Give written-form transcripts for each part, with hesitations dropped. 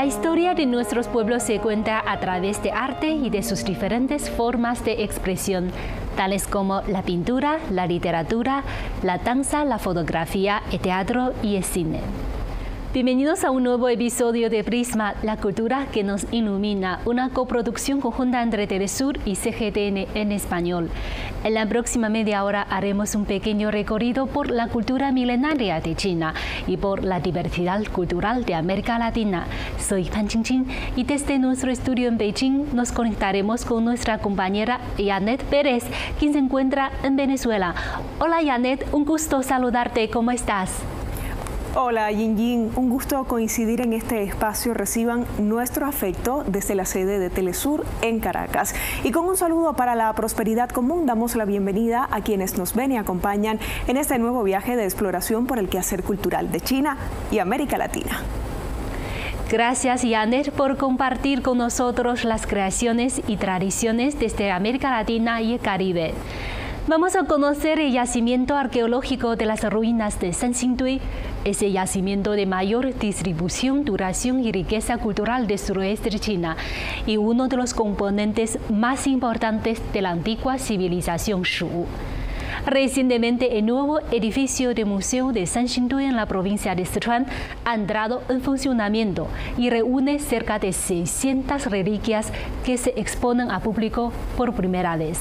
historia de nuestros pueblos se cuenta a través de arte y de sus diferentes formas de expresión, tales como la pintura, la literatura, la danza, la fotografía, el teatro y el cine. Bienvenidos a un nuevo episodio de Prisma, la cultura que nos ilumina, una coproducción conjunta entre Telesur y CGTN en español. En la próxima media hora haremos un pequeño recorrido por la cultura milenaria de China y por la diversidad cultural de América Latina. Soy Pan Qingqing y desde nuestro estudio en Beijing nos conectaremos con nuestra compañera Janet Pérez, quien se encuentra en Venezuela. Hola Janet, un gusto saludarte, ¿cómo estás? Hola Ying, un gusto coincidir en este espacio. Reciban nuestro afecto desde la sede de Telesur en Caracas. Y con un saludo para la prosperidad común, damos la bienvenida a quienes nos ven y acompañan en este nuevo viaje de exploración por el quehacer cultural de China y América Latina. Gracias, Janet, por compartir con nosotros las creaciones y tradiciones desde América Latina y el Caribe. Vamos a conocer el yacimiento arqueológico de las ruinas de Sanxingdui, ese yacimiento de mayor distribución, duración y riqueza cultural del suroeste de China y uno de los componentes más importantes de la antigua civilización Shu. Recientemente, el nuevo edificio del Museo de Sanxingdui en la provincia de Sichuan ha entrado en funcionamiento y reúne cerca de 600 reliquias que se exponen al público por primera vez.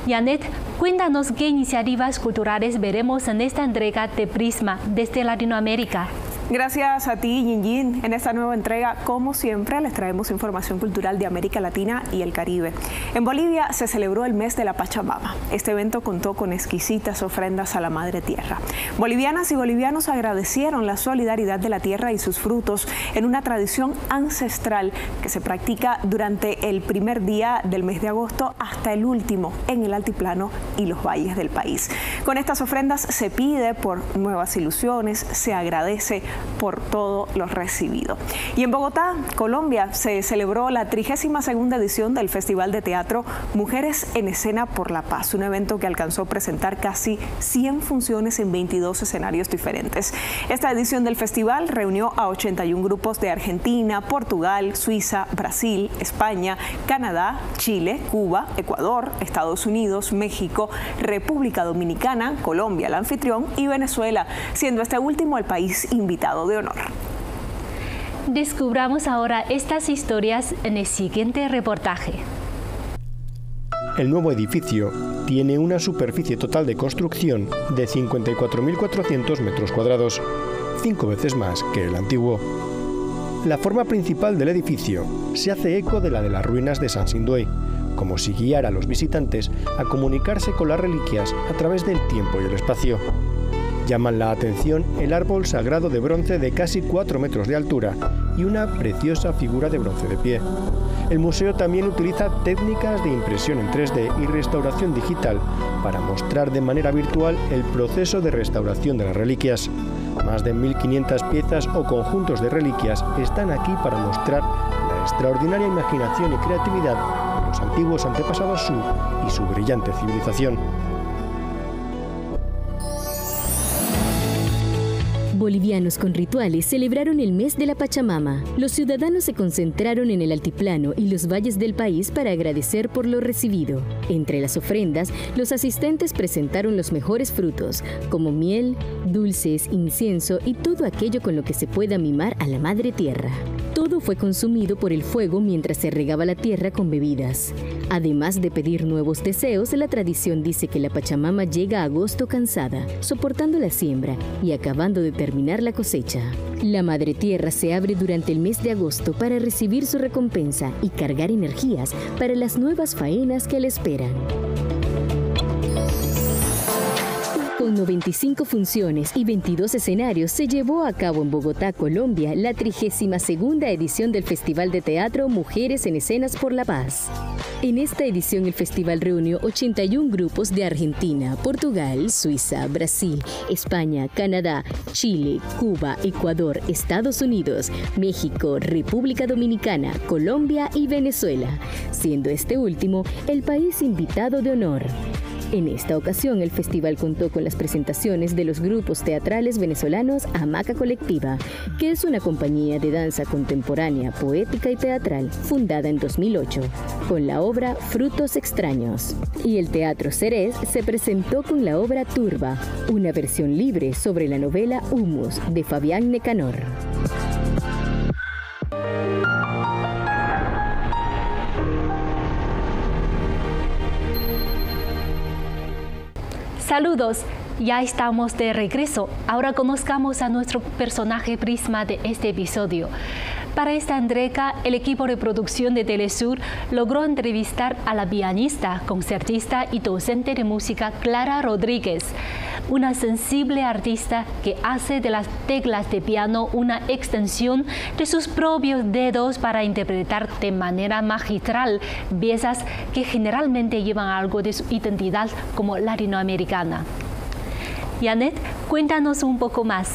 Janet, cuéntanos qué iniciativas culturales veremos en esta entrega de Prisma desde Latinoamérica. Gracias a ti, Ying. En esta nueva entrega, como siempre, les traemos información cultural de América Latina y el Caribe. En Bolivia se celebró el mes de la Pachamama. Este evento contó con exquisitas ofrendas a la Madre Tierra. Bolivianas y bolivianos agradecieron la solidaridad de la tierra y sus frutos en una tradición ancestral que se practica durante el primer día del mes de agosto hasta el último en el altiplano y los valles del país. Con estas ofrendas se pide por nuevas ilusiones, se agradece por todo lo recibido. Y en Bogotá, Colombia, se celebró la 32ª edición del Festival de Teatro Mujeres en Escena por la Paz, un evento que alcanzó a presentar casi 100 funciones en 22 escenarios diferentes. Esta edición del festival reunió a 81 grupos de Argentina, Portugal, Suiza, Brasil, España, Canadá, Chile, Cuba, Ecuador, Estados Unidos, México, República Dominicana, Colombia, el anfitrión, y Venezuela, siendo este último el país invitado de honor. Descubramos ahora estas historias en el siguiente reportaje. El nuevo edificio tiene una superficie total de construcción de 54.400 metros cuadrados, 5 veces más que el antiguo. La forma principal del edificio se hace eco de la de las ruinas de Sanxingdui, como si guiara a los visitantes a comunicarse con las reliquias a través del tiempo y el espacio. Llaman la atención el árbol sagrado de bronce de casi 4 metros de altura y una preciosa figura de bronce de pie. El museo también utiliza técnicas de impresión en 3D y restauración digital para mostrar de manera virtual el proceso de restauración de las reliquias. Más de 1.500 piezas o conjuntos de reliquias están aquí para mostrar la extraordinaria imaginación y creatividad de los antiguos antepasados Shu y su brillante civilización. Bolivianos con rituales celebraron el mes de la Pachamama. Los ciudadanos se concentraron en el altiplano y los valles del país para agradecer por lo recibido. Entre las ofrendas, los asistentes presentaron los mejores frutos, como miel, dulces, incienso y todo aquello con lo que se pueda mimar a la Madre Tierra. Todo fue consumido por el fuego mientras se regaba la tierra con bebidas. Además de pedir nuevos deseos, la tradición dice que la Pachamama llega a agosto cansada, soportando la siembra y acabando de terminar la cosecha. La Madre Tierra se abre durante el mes de agosto para recibir su recompensa y cargar energías para las nuevas faenas que le esperan. Con 95 funciones y 22 escenarios, se llevó a cabo en Bogotá, Colombia, la 32ª edición del Festival de Teatro Mujeres en Escenas por la Paz. En esta edición el festival reunió 81 grupos de Argentina, Portugal, Suiza, Brasil, España, Canadá, Chile, Cuba, Ecuador, Estados Unidos, México, República Dominicana, Colombia y Venezuela, siendo este último el país invitado de honor. En esta ocasión, el festival contó con las presentaciones de los grupos teatrales venezolanos Hamaca Colectiva, que es una compañía de danza contemporánea, poética y teatral fundada en 2008, con la obra Frutos Extraños. Y el Teatro Cerez se presentó con la obra Turba, una versión libre sobre la novela Humus de Fabián Necanor. Saludos, ya estamos de regreso. Ahora conozcamos a nuestro personaje prisma de este episodio. Para esta entrega, el equipo de producción de Telesur logró entrevistar a la pianista, concertista y docente de música Clara Rodríguez, una sensible artista que hace de las teclas de piano una extensión de sus propios dedos para interpretar de manera magistral piezas que generalmente llevan algo de su identidad como latinoamericana. Janet, cuéntanos un poco más.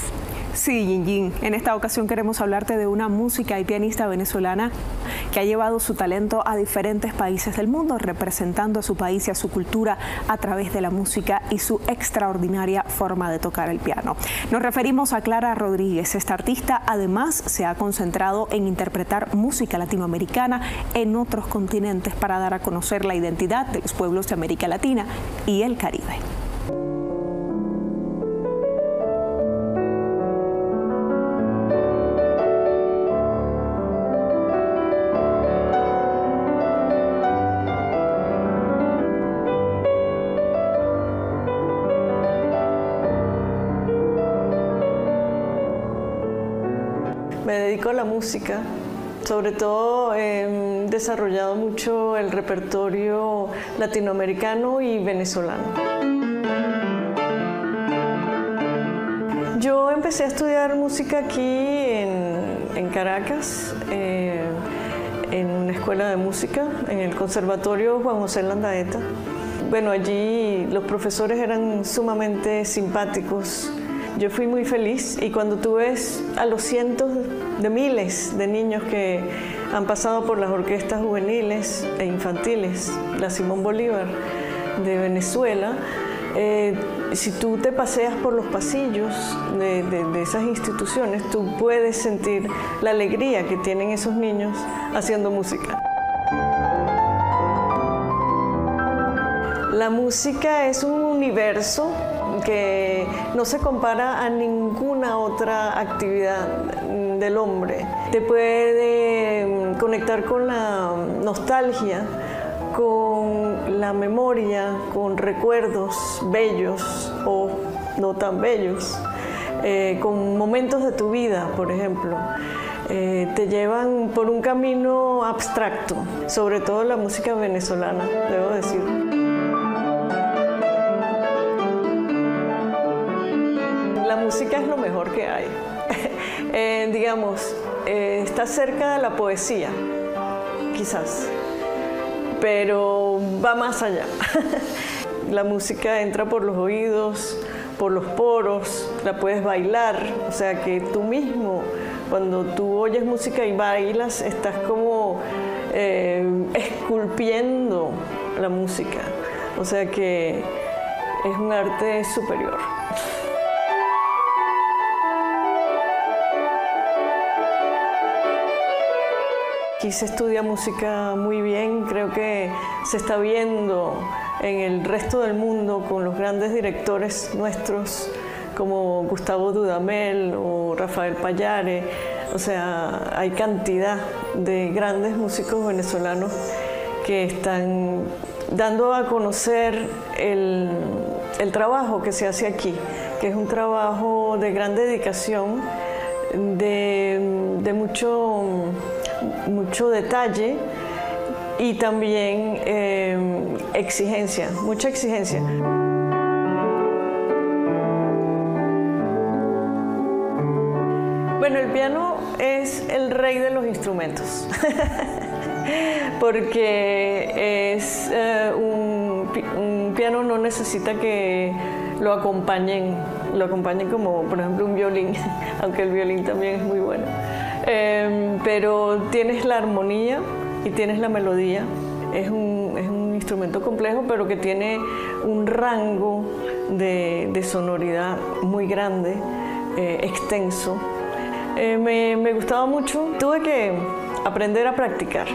Sí, Yin, en esta ocasión queremos hablarte de una música y pianista venezolana que ha llevado su talento a diferentes países del mundo, representando a su país y a su cultura a través de la música y su extraordinaria forma de tocar el piano. Nos referimos a Clara Rodríguez. Esta artista además se ha concentrado en interpretar música latinoamericana en otros continentes para dar a conocer la identidad de los pueblos de América Latina y el Caribe. Me dedico a la música, sobre todo he desarrollado mucho el repertorio latinoamericano y venezolano. Yo empecé a estudiar música aquí en Caracas, en una escuela de música, en el Conservatorio Juan José Landaeta. Bueno, allí los profesores eran sumamente simpáticos. Yo fui muy feliz y cuando tú ves a los cientos de miles de niños que han pasado por las orquestas juveniles e infantiles, la Simón Bolívar de Venezuela, si tú te paseas por los pasillos de esas instituciones, tú puedes sentir la alegría que tienen esos niños haciendo música. La música es un universo que no se compara a ninguna otra actividad del hombre. Te puede conectar con la nostalgia, con la memoria, con recuerdos bellos o no tan bellos, con momentos de tu vida, por ejemplo. Te llevan por un camino abstracto, sobre todo la música venezolana, debo decir. La música es lo mejor que hay. Digamos, está cerca de la poesía, quizás, pero va más allá. La música entra por los oídos, por los poros, la puedes bailar, o sea que tú mismo, cuando tú oyes música y bailas, estás como esculpiendo la música, o sea que es un arte superior. Aquí se estudia música muy bien, creo que se está viendo en el resto del mundo con los grandes directores nuestros como Gustavo Dudamel o Rafael Pallare. O sea, hay cantidad de grandes músicos venezolanos que están dando a conocer el trabajo que se hace aquí, que es un trabajo de gran dedicación, de mucho detalle y también exigencia, mucha exigencia. Bueno, el piano es el rey de los instrumentos, porque es un piano no necesita que lo acompañen como, por ejemplo, un violín, aunque el violín también es muy bueno. Pero tienes la armonía y tienes la melodía. Es un instrumento complejo, pero que tiene un rango de sonoridad muy grande, extenso. Me gustaba mucho. Tuve que aprender a practicar,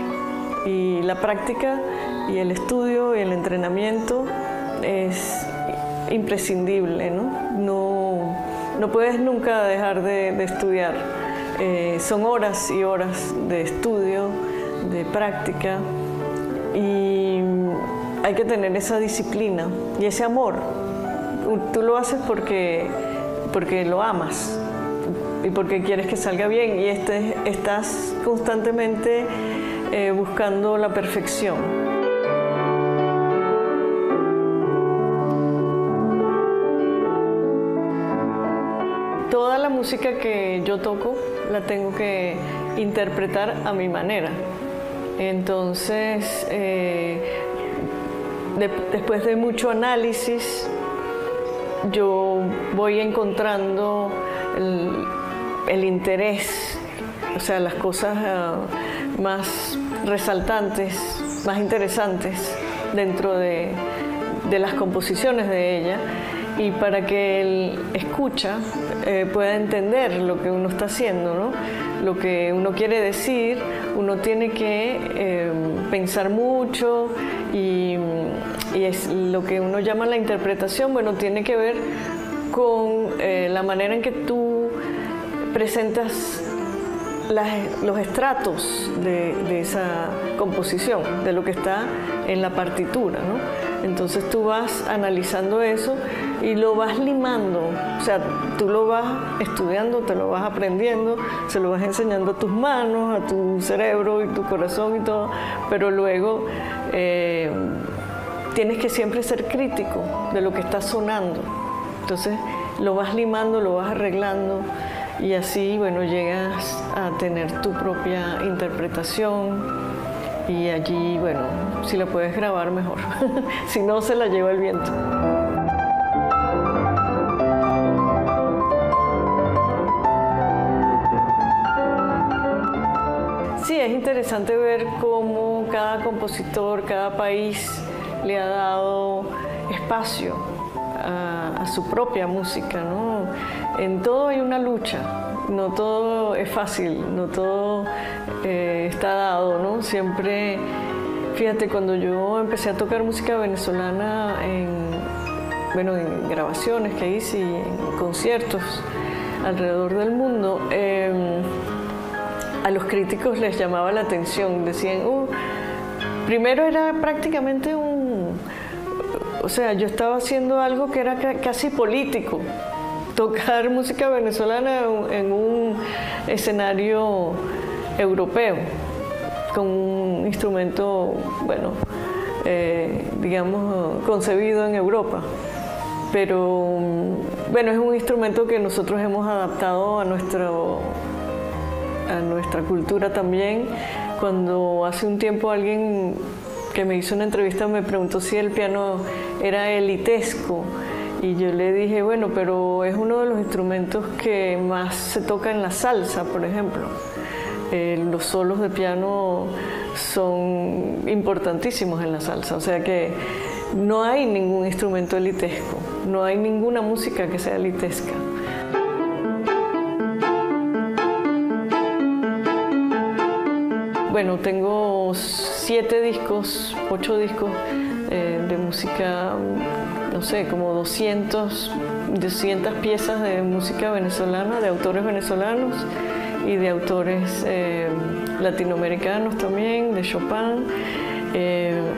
y la práctica y el estudio y el entrenamiento es imprescindible, ¿no? No puedes nunca dejar de estudiar. Son horas y horas de estudio, de práctica, y hay que tener esa disciplina y ese amor. Tú lo haces porque lo amas y porque quieres que salga bien, y estás constantemente buscando la perfección. Toda la música que yo toco la tengo que interpretar a mi manera. Entonces, después de mucho análisis, yo voy encontrando el interés, o sea, las cosas más resaltantes, más interesantes dentro de las composiciones de ella, y para que el escucha pueda entender lo que uno está haciendo, ¿no? Lo que uno quiere decir, uno tiene que pensar mucho, y es lo que uno llama la interpretación. Bueno, tiene que ver con la manera en que tú presentas los estratos de esa composición, de lo que está en la partitura, ¿no? Entonces tú vas analizando eso y lo vas limando, o sea, tú lo vas estudiando, te lo vas aprendiendo, se lo vas enseñando a tus manos, a tu cerebro y tu corazón y todo, pero luego tienes que siempre ser crítico de lo que está sonando. Entonces lo vas limando, lo vas arreglando, y así, bueno, llegas a tener tu propia interpretación. Y allí, bueno, si la puedes grabar, mejor. Si no, se la lleva el viento. Sí, es interesante ver cómo cada compositor, cada país le ha dado espacio a su propia música, ¿no? En todo hay una lucha. No todo es fácil, no todo está dado, ¿no? Siempre, fíjate, cuando yo empecé a tocar música venezolana en grabaciones que hice y en conciertos alrededor del mundo, a los críticos les llamaba la atención. Decían, primero era prácticamente o sea, yo estaba haciendo algo que era casi político. Tocar música venezolana en un escenario europeo, con un instrumento, digamos, concebido en Europa. Pero, bueno, es un instrumento que nosotros hemos adaptado a nuestra cultura también. Cuando hace un tiempo alguien que me hizo una entrevista me preguntó si el piano era elitesco. Y yo le dije, bueno, pero es uno de los instrumentos que más se toca en la salsa, por ejemplo. Los solos de piano son importantísimos en la salsa, o sea que no hay ningún instrumento elitesco, no hay ninguna música que sea elitesca. Bueno, tengo 8 discos de música, no sé, como 200 piezas de música venezolana, de autores venezolanos y de autores latinoamericanos también, de Chopin,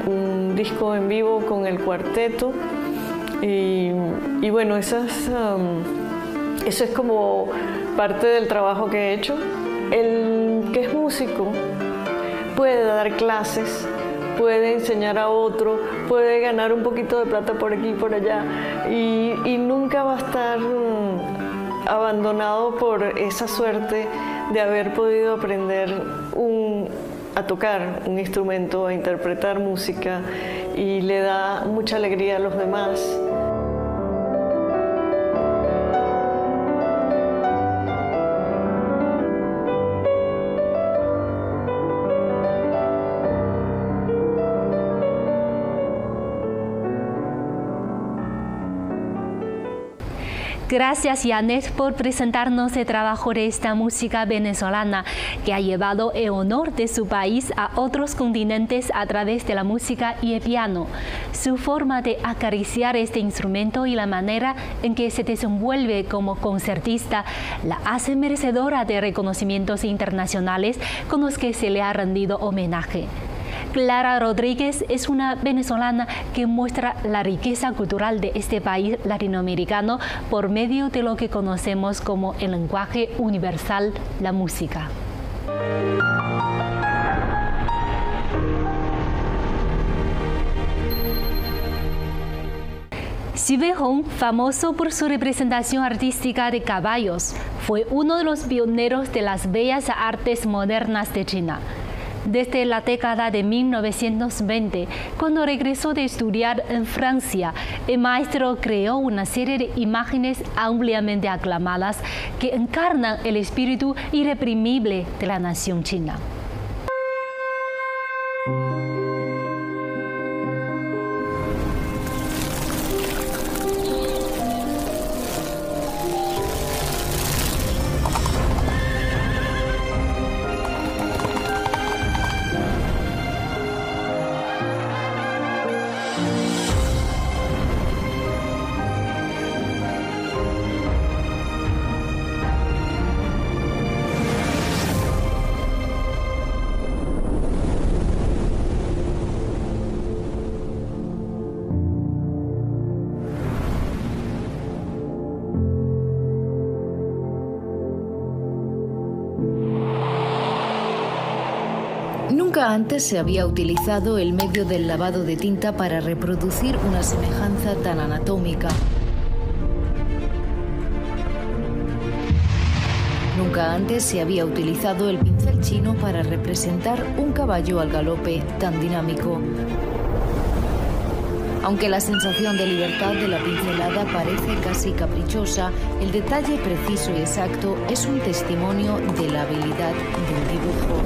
un disco en vivo con el cuarteto, y bueno, eso es como parte del trabajo que he hecho. El que es músico puede dar clases, puede enseñar a otro, puede ganar un poquito de plata por aquí y por allá, y nunca va a estar abandonado por esa suerte de haber podido aprender a tocar un instrumento, a interpretar música, y le da mucha alegría a los demás. Gracias, Janet, por presentarnos el trabajo de esta música venezolana que ha llevado el honor de su país a otros continentes a través de la música y el piano. Su forma de acariciar este instrumento y la manera en que se desenvuelve como concertista la hace merecedora de reconocimientos internacionales con los que se le ha rendido homenaje. Clara Rodríguez es una venezolana que muestra la riqueza cultural de este país latinoamericano por medio de lo que conocemos como el lenguaje universal, la música. Xu Beihong, famoso por su representación artística de caballos, fue uno de los pioneros de las bellas artes modernas de China. Desde la década de 1920, cuando regresó de estudiar en Francia, el maestro creó una serie de imágenes ampliamente aclamadas que encarnan el espíritu irreprimible de la nación china. Nunca antes se había utilizado el medio del lavado de tinta para reproducir una semejanza tan anatómica. Nunca antes se había utilizado el pincel chino para representar un caballo al galope tan dinámico. Aunque la sensación de libertad de la pincelada parece casi caprichosa, el detalle preciso y exacto es un testimonio de la habilidad del dibujo.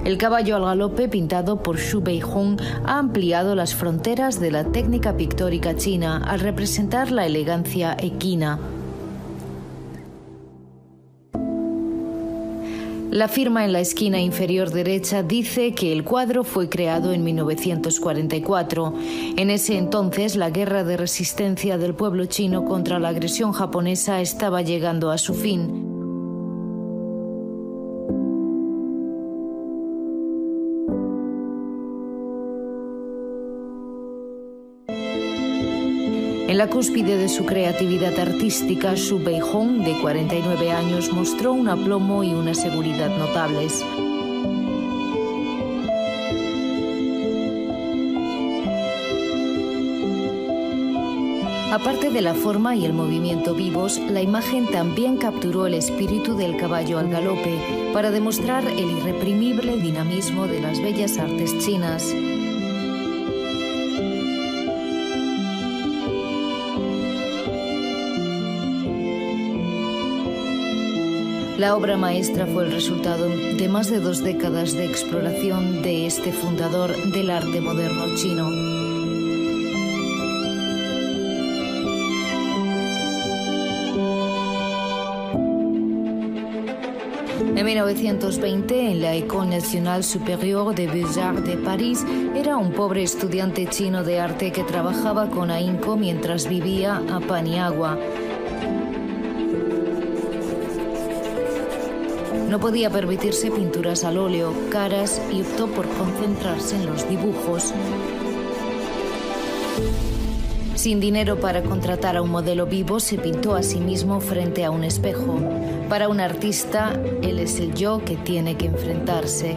El caballo al galope, pintado por Xu Beihong, ha ampliado las fronteras de la técnica pictórica china al representar la elegancia equina. La firma en la esquina inferior derecha dice que el cuadro fue creado en 1944. En ese entonces, la guerra de resistencia del pueblo chino contra la agresión japonesa estaba llegando a su fin. En la cúspide de su creatividad artística, Xu Beihong, de 49 años, mostró un aplomo y una seguridad notables. Aparte de la forma y el movimiento vivos, la imagen también capturó el espíritu del caballo al galope para demostrar el irreprimible dinamismo de las bellas artes chinas. La obra maestra fue el resultado de más de 2 décadas de exploración de este fundador del arte moderno chino. En 1920, en la École Nationale Supérieure des Beaux-Arts de París, era un pobre estudiante chino de arte que trabajaba con ahínco mientras vivía a pan y agua. No podía permitirse pinturas al óleo caras y optó por concentrarse en los dibujos. Sin dinero para contratar a un modelo vivo, se pintó a sí mismo frente a un espejo. Para un artista, él es el yo que tiene que enfrentarse.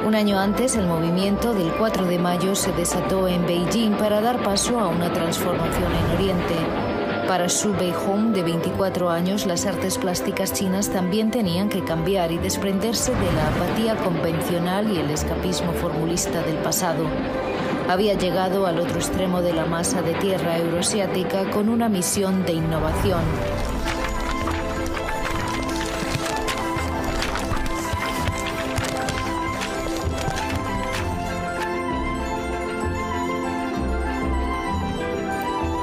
Un año antes, el movimiento del 4 de mayo se desató en Beijing para dar paso a una transformación en Oriente. Para Xu Beihong, de 24 años, las artes plásticas chinas también tenían que cambiar y desprenderse de la apatía convencional y el escapismo formulista del pasado. Había llegado al otro extremo de la masa de tierra euroasiática con una misión de innovación.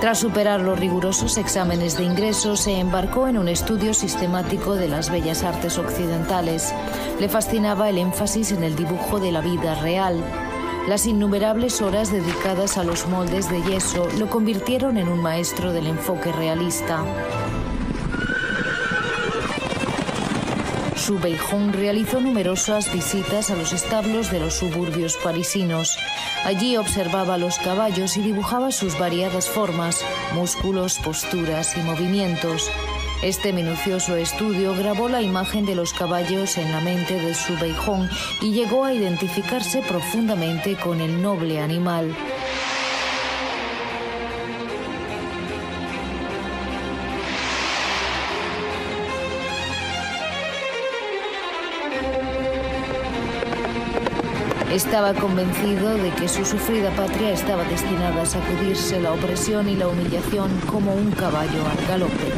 Tras superar los rigurosos exámenes de ingreso, se embarcó en un estudio sistemático de las bellas artes occidentales. Le fascinaba el énfasis en el dibujo de la vida real. Las innumerables horas dedicadas a los moldes de yeso lo convirtieron en un maestro del enfoque realista. Xu Beihong realizó numerosas visitas a los establos de los suburbios parisinos. Allí observaba los caballos y dibujaba sus variadas formas, músculos, posturas y movimientos. Este minucioso estudio grabó la imagen de los caballos en la mente de Xu Beihong y llegó a identificarse profundamente con el noble animal. Estaba convencido de que su sufrida patria estaba destinada a sacudirse la opresión y la humillación como un caballo al galope.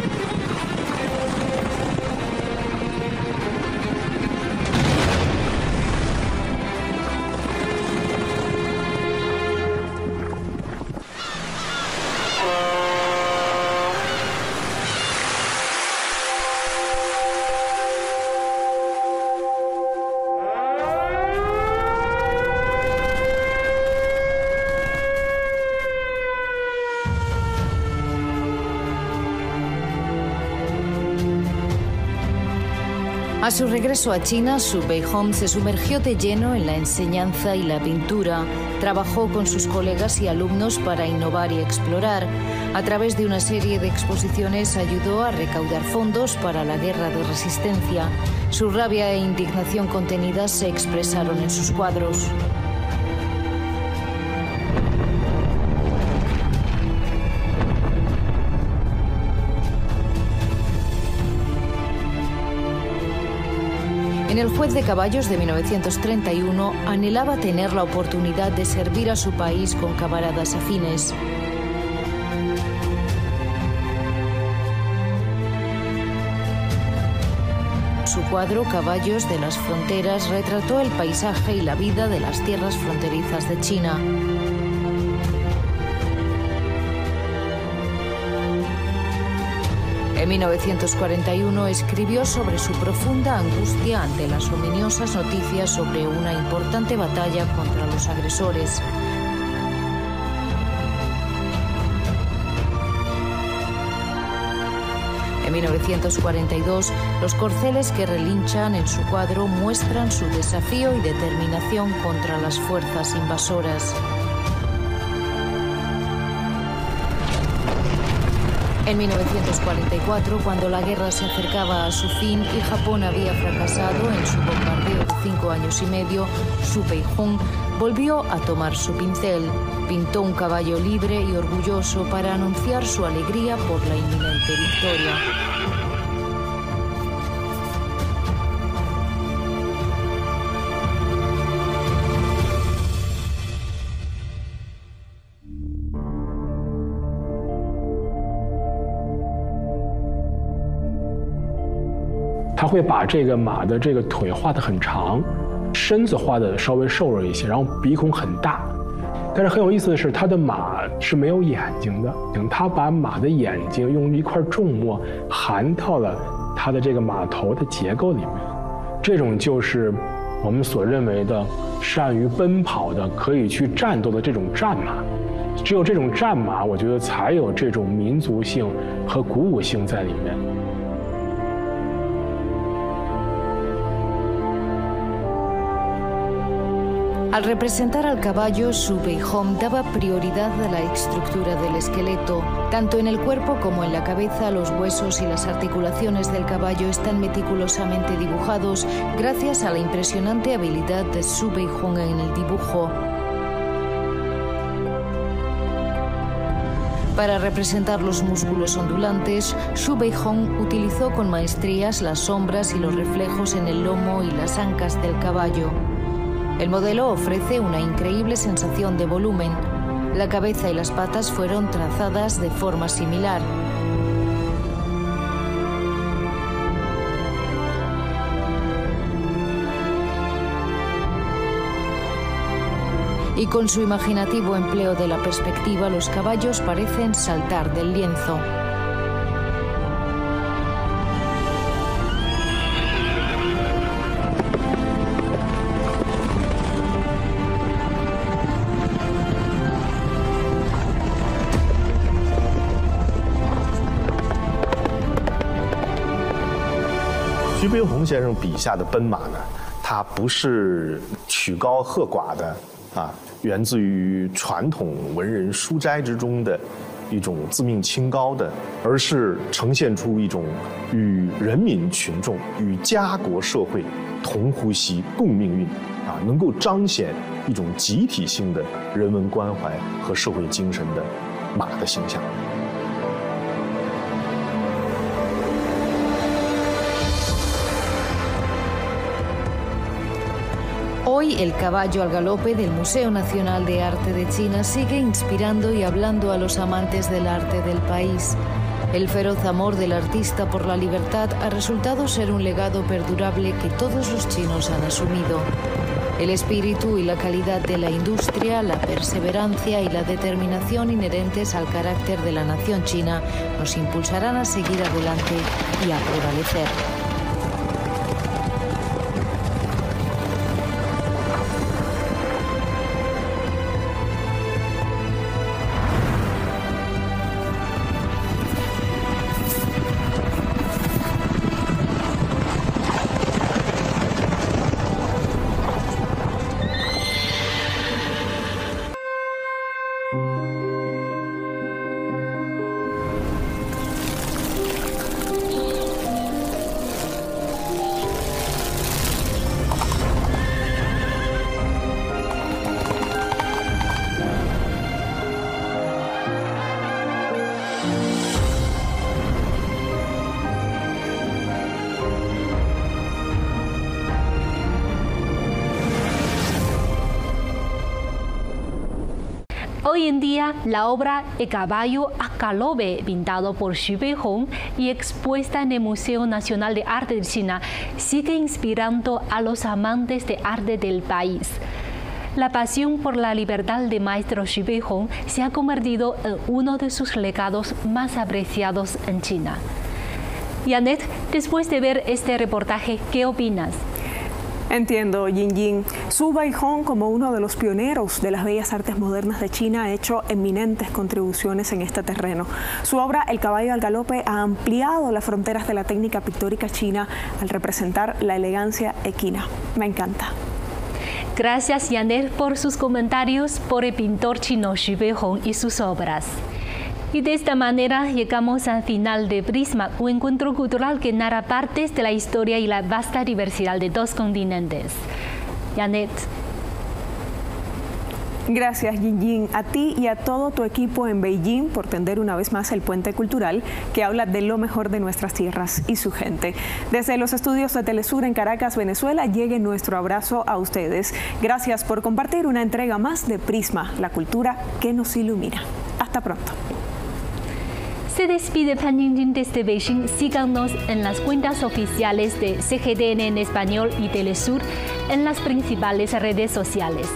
A su regreso a China, Xu Beihong se sumergió de lleno en la enseñanza y la pintura. Trabajó con sus colegas y alumnos para innovar y explorar. A través de una serie de exposiciones ayudó a recaudar fondos para la guerra de resistencia. Su rabia e indignación contenidas se expresaron en sus cuadros. En El juez de caballos de 1931 anhelaba tener la oportunidad de servir a su país con camaradas afines. Su cuadro Caballos de las Fronteras retrató el paisaje y la vida de las tierras fronterizas de China. En 1941 escribió sobre su profunda angustia ante las ominosas noticias sobre una importante batalla contra los agresores. En 1942, los corceles que relinchan en su cuadro muestran su desafío y determinación contra las fuerzas invasoras. En 1944, cuando la guerra se acercaba a su fin y Japón había fracasado en su bombardeo de 5 años y medio, Xu Beihong volvió a tomar su pincel. Pintó un caballo libre y orgulloso para anunciar su alegría por la inminente victoria.他会把这个马的这个腿画得很长，身子画得稍微瘦弱一些，然后鼻孔很大。但是很有意思的是，他的马是没有眼睛的，他把马的眼睛用一块重墨含到了他的这个马头的结构里面。这种就是我们所认为的善于奔跑的、可以去战斗的这种战马。只有这种战马，我觉得才有这种民族性和鼓舞性在里面。Al representar al caballo, Xu Beihong daba prioridad a la estructura del esqueleto. Tanto en el cuerpo como en la cabeza, los huesos y las articulaciones del caballo están meticulosamente dibujados gracias a la impresionante habilidad de Xu Beihong en el dibujo. Para representar los músculos ondulantes, Xu Beihong utilizó con maestrías las sombras y los reflejos en el lomo y las ancas del caballo. El modelo ofrece una increíble sensación de volumen. La cabeza y las patas fueron trazadas de forma similar. Y con su imaginativo empleo de la perspectiva, los caballos parecen saltar del lienzo. Xu Beihong先生笔下的奔马呢，它不是曲高和寡的源自于传统文人书斋之中的一种自命清高的，而是呈现出一种与人民群众、与家国社会同呼吸、共命运能够彰显一种集体性的人文关怀和社会精神的马的形象。Hoy el caballo al galope del Museo Nacional de Arte de China sigue inspirando y hablando a los amantes del arte del país. El feroz amor del artista por la libertad ha resultado ser un legado perdurable que todos los chinos han asumido. El espíritu y la calidad de la industria, la perseverancia y la determinación inherentes al carácter de la nación china nos impulsarán a seguir adelante y a prevalecer. Hoy en día, la obra El caballo a galope, pintado por Xu Beihong y expuesta en el Museo Nacional de Arte de China, sigue inspirando a los amantes de arte del país. La pasión por la libertad del maestro Xu Beihong se ha convertido en uno de sus legados más apreciados en China. Janet, después de ver este reportaje, ¿qué opinas? Entiendo, Ying. Xu Beihong, como uno de los pioneros de las bellas artes modernas de China, ha hecho eminentes contribuciones en este terreno. Su obra El caballo al galope ha ampliado las fronteras de la técnica pictórica china al representar la elegancia equina. Me encanta. Gracias, Janet, por sus comentarios por el pintor chino Xu Beihong y sus obras. Y de esta manera llegamos al final de Prisma, un encuentro cultural que narra partes de la historia y la vasta diversidad de dos continentes. Janet. Gracias, Ying, a ti y a todo tu equipo en Beijing por tender una vez más el puente cultural que habla de lo mejor de nuestras tierras y su gente. Desde los estudios de Telesur en Caracas, Venezuela, llegue nuestro abrazo a ustedes. Gracias por compartir una entrega más de Prisma, la cultura que nos ilumina. Hasta pronto. Se despide Pan Yingjin desde Beijing. Síganos en las cuentas oficiales de CGTN en español y Telesur en las principales redes sociales.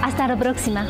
Hasta la próxima.